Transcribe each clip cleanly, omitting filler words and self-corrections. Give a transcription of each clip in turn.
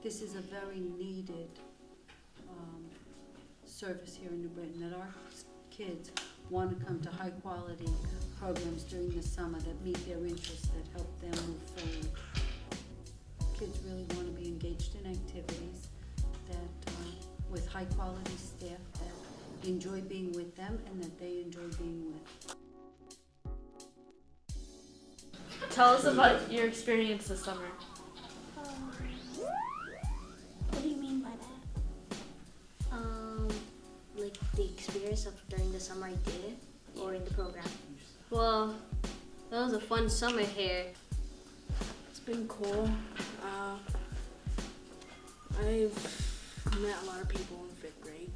This is a very needed service here in New Britain, that our kids want to come to high quality programs during the summer that meet their interests, that help them move forward. Kids really want to be engaged in activities that with high quality staff that enjoy being with them and that they enjoy being with. Tell us about your experience this summer. What do you mean by that? Like the experience of during the summer I did, or in the program? Well, that was a fun summer here. It's been cool. I've met a lot of people in 5th grade,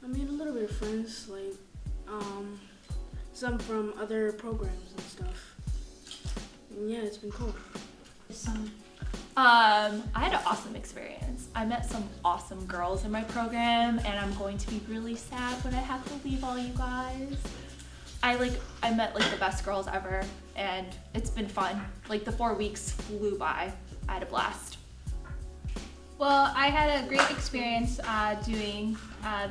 I made a little bit of friends, like some from other programs and stuff. And yeah, it's been cool. I had an awesome experience. I met some awesome girls in my program, and I'm going to be really sad when I have to leave all you guys. I met the best girls ever, and it's been fun. The 4 weeks flew by. I had a blast. Well, I had a great experience doing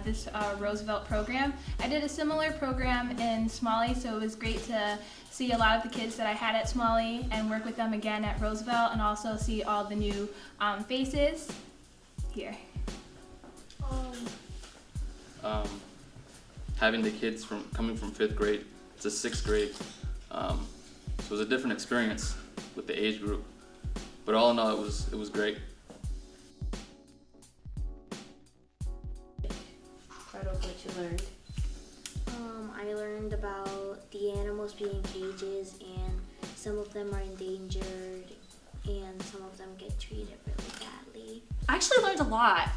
this Roosevelt program. I did a similar program in Smalley, so it was great to see a lot of the kids that I had at Smalley and work with them again at Roosevelt, and also see all the new faces here. Having the kids coming from 5th grade to 6th grade, so it was a different experience with the age group. But all in all, it was great. Part of what you learned. I learned about the animals being in cages, and some of them are endangered, and some of them get treated really badly. I actually learned a lot.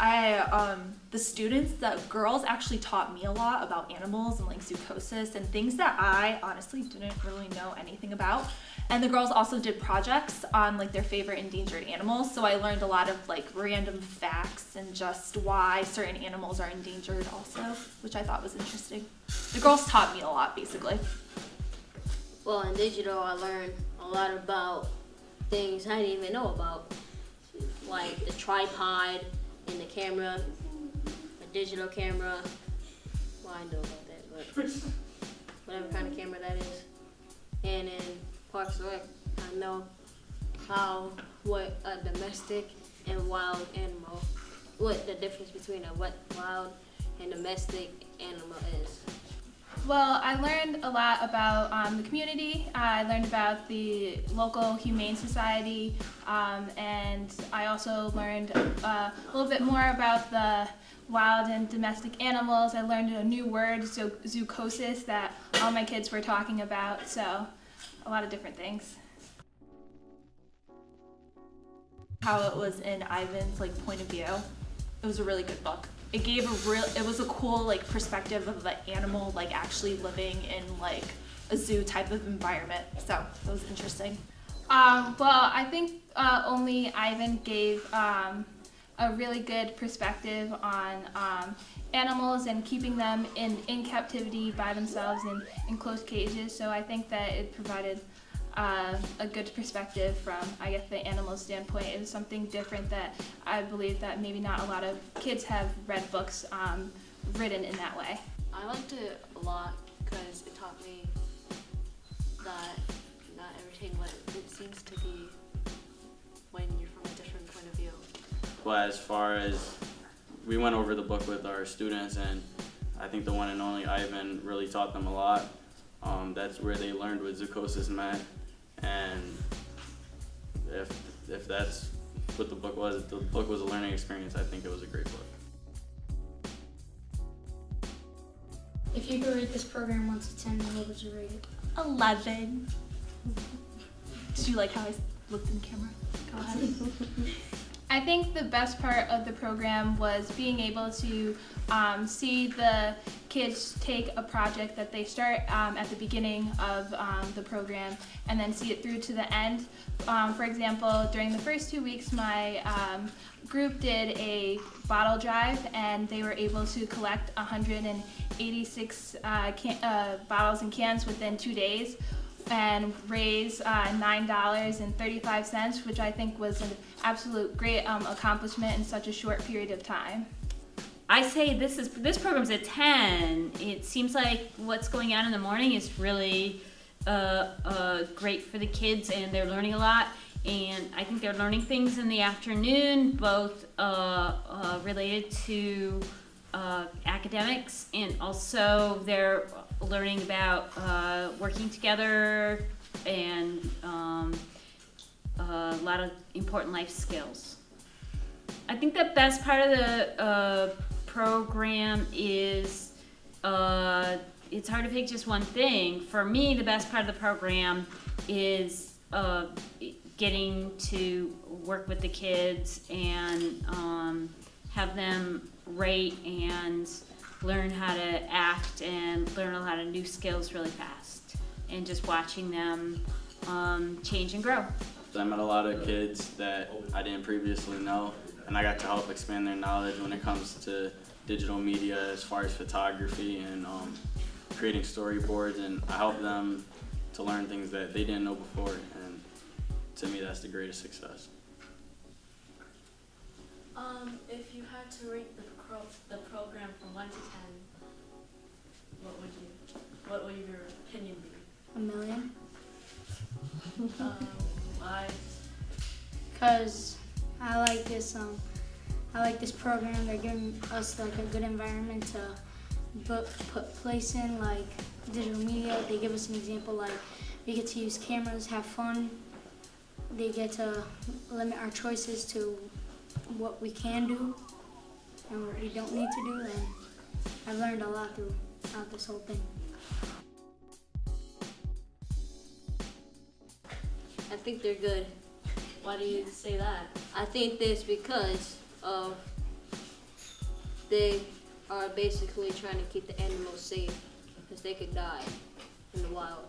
The girls actually taught me a lot about animals and zoochosis and things that I honestly didn't really know anything about. And the girls also did projects on their favorite endangered animals. So I learned a lot of random facts and just why certain animals are endangered also, which I thought was interesting. The girls taught me a lot, basically. Well, in digital, I learned a lot about things I didn't even know about, like the tripod and the camera, a digital camera. Well, I know about that, but whatever kind of camera that is. And in Parks and Rec, I know what a domestic and wild animal, what the difference between a wild and domestic animal is. Well, I learned a lot about the community. I learned about the local humane society, and I also learned a little bit more about the wild and domestic animals. I learned a new word, so zoochosis, that all my kids were talking about, so a lot of different things. How it was in Ivan's point of view. It was a really good book. It gave it was a cool perspective of the animal actually living in a zoo type of environment. So it was interesting. Well, I think only Ivan gave a really good perspective on animals and keeping them in captivity by themselves in enclosed cages. So I think that it provided a good perspective from, the animal standpoint. It was something different that I believe that maybe not a lot of kids have read books written in that way. I liked it a lot because it taught me that not everything what it seems to be when you're from a different point of view. But as far as we went over the book with our students, and I think the one and only Ivan really taught them a lot. That's where they learned what zoochosis meant, and if that's what the book was, if the book was a learning experience, I think it was a great book. If you could rate this program 1 to 10, what would you rate it? 11. Did you like how I looked in the camera? Go ahead. I think the best part of the program was being able to see the kids take a project that they start at the beginning of the program and then see it through to the end. For example, during the first 2 weeks, my group did a bottle drive, and they were able to collect 186 bottles and cans within 2 days. and raise $9.35, which I think was an absolute great accomplishment in such a short period of time. I say this program's a 10. It seems like what's going on in the morning is really great for the kids, and they're learning a lot. And I think they're learning things in the afternoon, both related to academics, and also they're learning about working together and a lot of important life skills. I think the best part of the program is it's hard to pick just one thing. For me, the best part of the program is getting to work with the kids and have them rate and learn how to act and learn a lot of new skills really fast, and just watching them change and grow. I met a lot of kids that I didn't previously know, and I got to help expand their knowledge when it comes to digital media as far as photography and creating storyboards, and I helped them to learn things that they didn't know before, and to me that's the greatest success. If you had to rate the program from 1 to 10, what would your opinion be? 1 million. Why? Cause I like this program. They're giving us like a good environment to put place in, like digital media. They give us an example, like we get to use cameras, have fun. They get to limit our choices to what we can do and what we don't need to do, and I've learned a lot throughout this whole thing. I think they're good. Why do you say that? I think this because they are basically trying to keep the animals safe because they could die in the wild.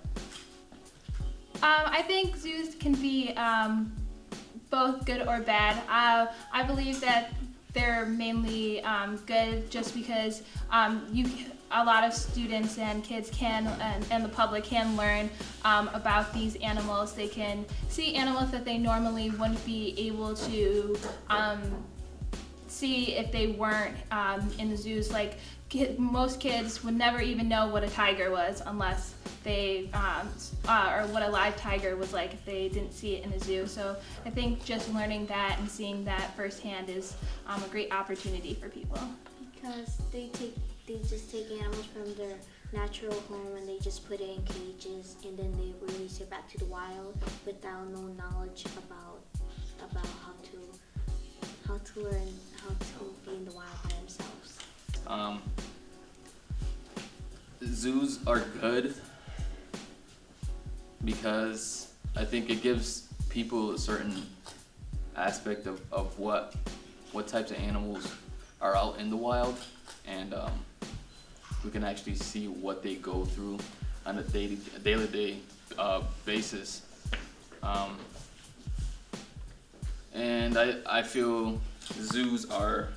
I think zoos can be both good or bad. I believe that they're mainly good just because a lot of students and kids can and the public can learn about these animals. They can see animals that they normally wouldn't be able to see if they weren't in the zoos. Like most kids would never even know what a tiger was unless they or what a live tiger was like if they didn't see it in a zoo. So I think just learning that and seeing that firsthand is a great opportunity for people. Because they just take animals from their natural home and they just put it in cages, and then they release it back to the wild without no knowledge about how to learn how to be in the wild by themselves. Zoos are good because I think it gives people a certain aspect of what types of animals are out in the wild, and we can actually see what they go through on a daily basis. And I feel zoos are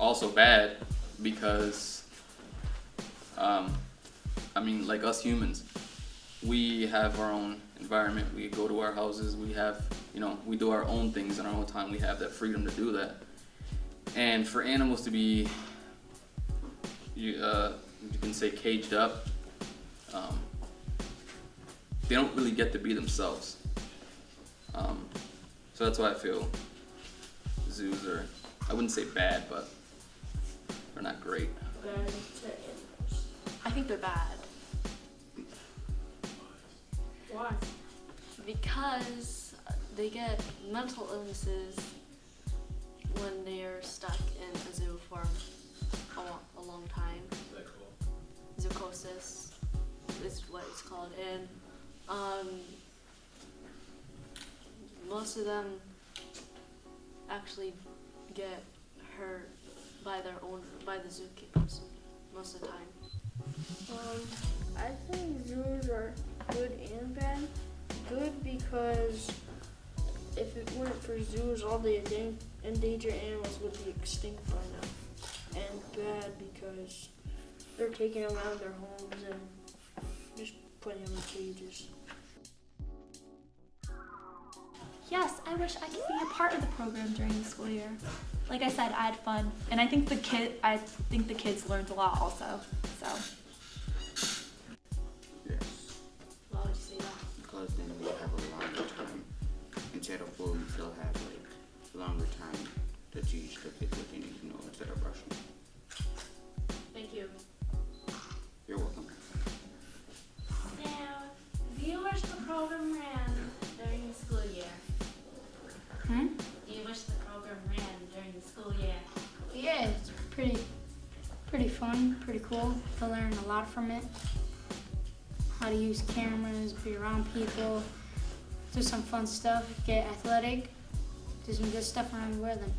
also bad because I mean, like us humans, we have our own environment. We go to our houses. We have, we do our own things in our own time. We have that freedom to do that. And for animals to be, you can say, caged up, they don't really get to be themselves. So that's why I feel zoos are, I wouldn't say bad, but they're not great. I think they're bad. Why? Because they get mental illnesses when they're stuck in a zoo for a long time. Zoochosis is what it's called, and most of them actually get hurt by the zookeepers most of the time. I think zoos are good and bad. Good because if it weren't for zoos, all the endangered animals would be extinct by now. And bad because they're taking them out of their homes and just putting put them in cages. Yes, I wish I could be a part of the program during the school year. Like I said, I had fun, and I think the kids learned a lot also. So Yes, Why would you say that? because then we have a longer time. Instead of four, we still have like longer time to teach the kids what they need to know instead of rushing. Thank you. You're welcome. Now, do you wish the program ran during the school year? Do you wish the program ran during the school year? Yeah, it's pretty fun, pretty cool. I learned a lot from it. How to use cameras, be around people, do some fun stuff, get athletic, do some good stuff around with them.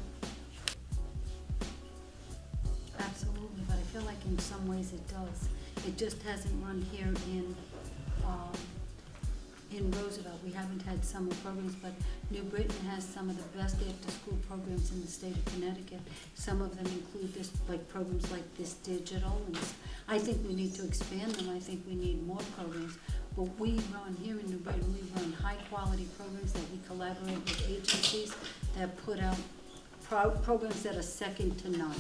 Absolutely, but I feel like in some ways it does. It just hasn't run here in Roosevelt. We haven't had summer programs, but New Britain has some of the best after-school programs in the state of Connecticut. Some of them include this, like programs like this digital, and I think we need to expand them. I think we need more programs. But we run here in New Britain, we run high-quality programs that we collaborate with agencies that put out programs that are second to none.